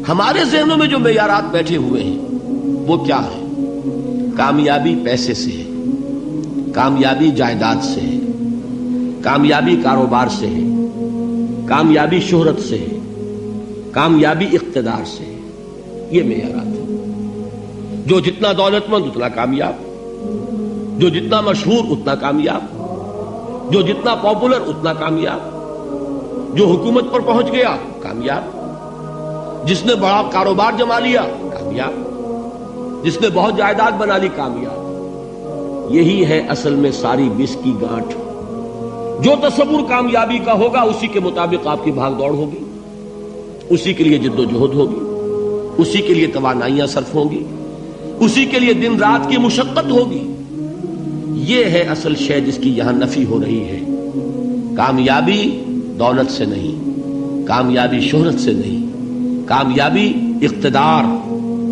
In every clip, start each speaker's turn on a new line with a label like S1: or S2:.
S1: ہمارے ذہنوں میں جو معیارات بیٹھے ہوئے ہیں وہ کیا ہے؟ کامیابی پیسے سے ہے، کامیابی جائیداد سے ہے، کامیابی کاروبار سے ہے، کامیابی شہرت سے ہے، کامیابی اقتدار سے ہے. یہ معیارات ہیں. جو جتنا دولت مند اتنا کامیاب، جو جتنا مشہور اتنا کامیاب، جو جتنا پاپولر اتنا کامیاب، جو حکومت پر پہنچ گیا کامیاب، جس نے بڑا کاروبار جما لیا کامیاب، جس نے بہت جائیداد بنا لی کامیاب. یہی ہے اصل میں ساری بس کی گانٹھ. جو تصور کامیابی کا ہوگا اسی کے مطابق آپ کی بھاگ دوڑ ہوگی، اسی کے لیے جد و جہد ہوگی، اسی کے لیے توانائیاں صرف ہوں گی، اسی کے لیے دن رات کی مشقت ہوگی. یہ ہے اصل شے جس کی یہاں نفی ہو رہی ہے. کامیابی دولت سے نہیں، کامیابی شہرت سے نہیں، کامیابی اقتدار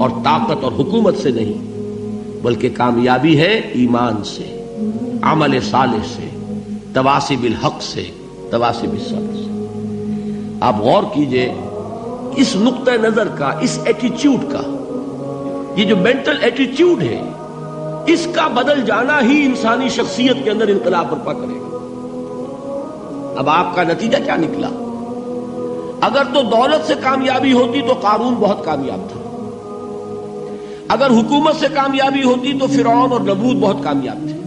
S1: اور طاقت اور حکومت سے نہیں، بلکہ کامیابی ہے ایمان سے، عمل صالح سے، تواصی بالحق سے، تواصی بالصبر سے. آپ غور کیجئے اس نقطہ نظر کا، اس ایٹیچیوڈ کا، یہ جو مینٹل ایٹیچیوڈ ہے، اس کا بدل جانا ہی انسانی شخصیت کے اندر انقلاب برپا کرے گا. اب آپ کا نتیجہ کیا نکلا؟ اگر تو دولت سے کامیابی ہوتی تو قارون بہت کامیاب تھا، اگر حکومت سے کامیابی ہوتی تو فرعون اور نمرود بہت کامیاب تھے.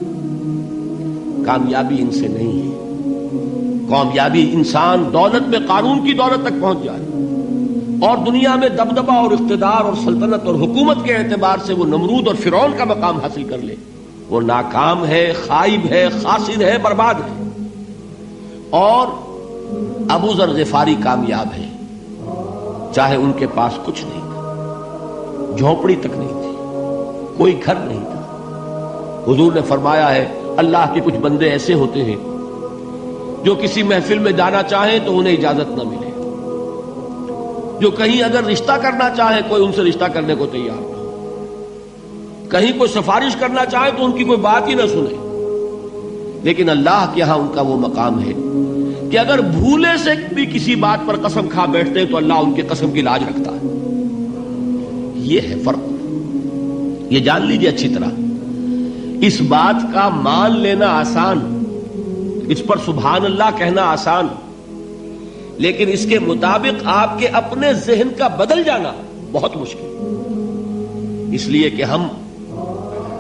S1: کامیابی ان سے نہیں ہے. کامیابی انسان دولت میں قارون کی دولت تک پہنچ جائے اور دنیا میں دبدبہ اور اقتدار اور سلطنت اور حکومت کے اعتبار سے وہ نمرود اور فرعون کا مقام حاصل کر لے، وہ ناکام ہے، خائب ہے، خاسر ہے، برباد ہے. اور ابو ذر غفاری کامیاب ہے، چاہے ان کے پاس کچھ نہیں تھا، جھونپڑی تک نہیں تھی، کوئی گھر نہیں تھا. حضور نے فرمایا ہے اللہ کے کچھ بندے ایسے ہوتے ہیں جو کسی محفل میں جانا چاہیں تو انہیں اجازت نہ ملے، جو کہیں اگر رشتہ کرنا چاہے کوئی ان سے رشتہ کرنے کو تیار نہ، کہیں کوئی سفارش کرنا چاہے تو ان کی کوئی بات ہی نہ سنے. لیکن اللہ کے ہاں ان کا وہ مقام ہے کہ اگر بھولے سے بھی کسی بات پر قسم کھا بیٹھتے تو اللہ ان کے قسم کی لاج رکھتا ہے. یہ ہے فرق. یہ جان لیجیے اچھی طرح. اس بات کا مان لینا آسان، اس پر سبحان اللہ کہنا آسان، لیکن اس کے مطابق آپ کے اپنے ذہن کا بدل جانا بہت مشکل. اس لیے کہ ہم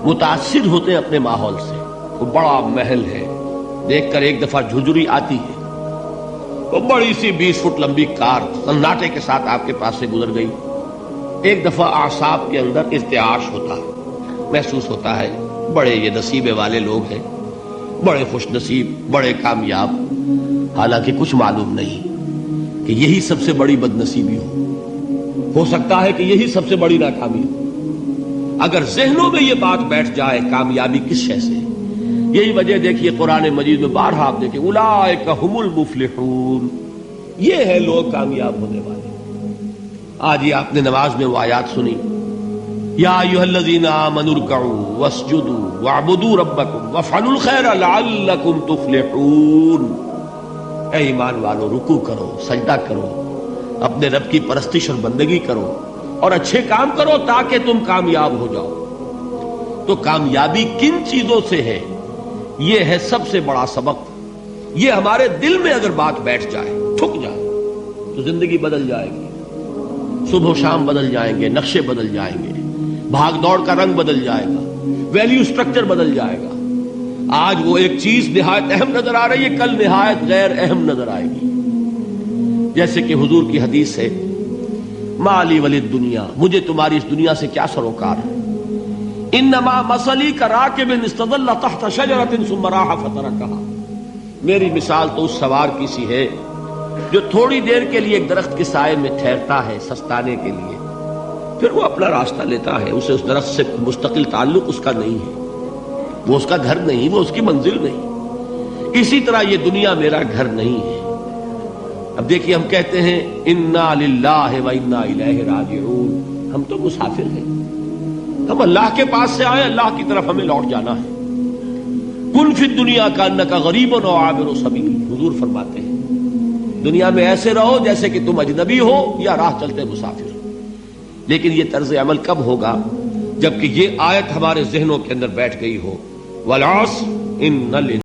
S1: متاثر ہوتے ہیں اپنے ماحول سے. وہ بڑا محل ہے، دیکھ کر ایک دفعہ جھجری آتی ہے، وہ بڑی سی 20 فٹ لمبی کار سناٹے کے ساتھ آپ کے پاس سے گزر گئی. ایک دفعہ اعصاب کے اندر ارتعاش ہوتا ہے، محسوس ہوتا ہے بڑے یہ نصیبے والے لوگ ہیں، بڑے خوش نصیب، بڑے کامیاب. حالانکہ کچھ معلوم نہیں کہ یہی سب سے بڑی بد نصیبی ہو سکتا ہے کہ یہی سب سے بڑی ناکامی ہو. اگر ذہنوں میں یہ بات بیٹھ جائے کامیابی کس شے سے. یہی وجہ دیکھیے قرآن مجید میں بارہا آپ دیکھیں اولئک ھم المفلحون، یہ ہے لوگ کامیاب ہونے والے. آج ہی آپ نے نماز میں وہ آیات سنی، یا ایھا الذین آمنوا ارکعوا واسجدوا واعبدوا ربکم وافعلوا الخیر لعلکم تفلحون. اے ایمان والو، رکوع کرو، سجدہ کرو، اپنے رب کی پرستش اور بندگی کرو اور اچھے کام کرو تاکہ تم کامیاب ہو جاؤ. تو کامیابی کن چیزوں سے ہے؟ یہ ہے سب سے بڑا سبق. یہ ہمارے دل میں اگر بات بیٹھ جائے، ٹھک جائے، تو زندگی بدل جائے گی. صبح و شام بدل جائیں گے، نقشے بدل جائیں گے، بھاگ دوڑ کا رنگ بدل جائے گا، ویلیو سٹرکچر بدل جائے گا. آج وہ ایک چیز نہایت اہم نظر آ رہی ہے، کل نہایت غیر اہم نظر آئے گی. جیسے کہ حضور کی حدیث ہے، مالی ولد دنیا، مجھے تمہاری اس دنیا سے کیا سروکار ہے. انما مثلی کراکب استظل تحت شجرۃ ثم راح فترکها، میری مثال تو اس سوار کی سی ہے جو تھوڑی دیر کے لیے ایک درخت کے سائے میں ٹھہرتا ہے سستانے کے لیے، پھر وہ اپنا راستہ لیتا ہے. اسے اس درخت سے مستقل تعلق اس کا نہیں ہے، وہ اس کا گھر نہیں، وہ اس کی منزل نہیں. اسی طرح یہ دنیا میرا گھر نہیں ہے. اب دیکھیے ہم کہتے ہیں انا للہ و انا الیہ راجعون، ہم تو مسافر ہیں، ہم اللہ کے پاس سے آئے، اللہ کی طرف ہمیں لوٹ جانا ہے. کن فی الدنیا کانک غریب و عابر سبیل، حضور فرماتے ہیں دنیا میں ایسے رہو جیسے کہ تم اجنبی ہو یا راہ چلتے مسافر. لیکن یہ طرز عمل کب ہوگا؟ جبکہ یہ آیت ہمارے ذہنوں کے اندر بیٹھ گئی ہو. والعصر ان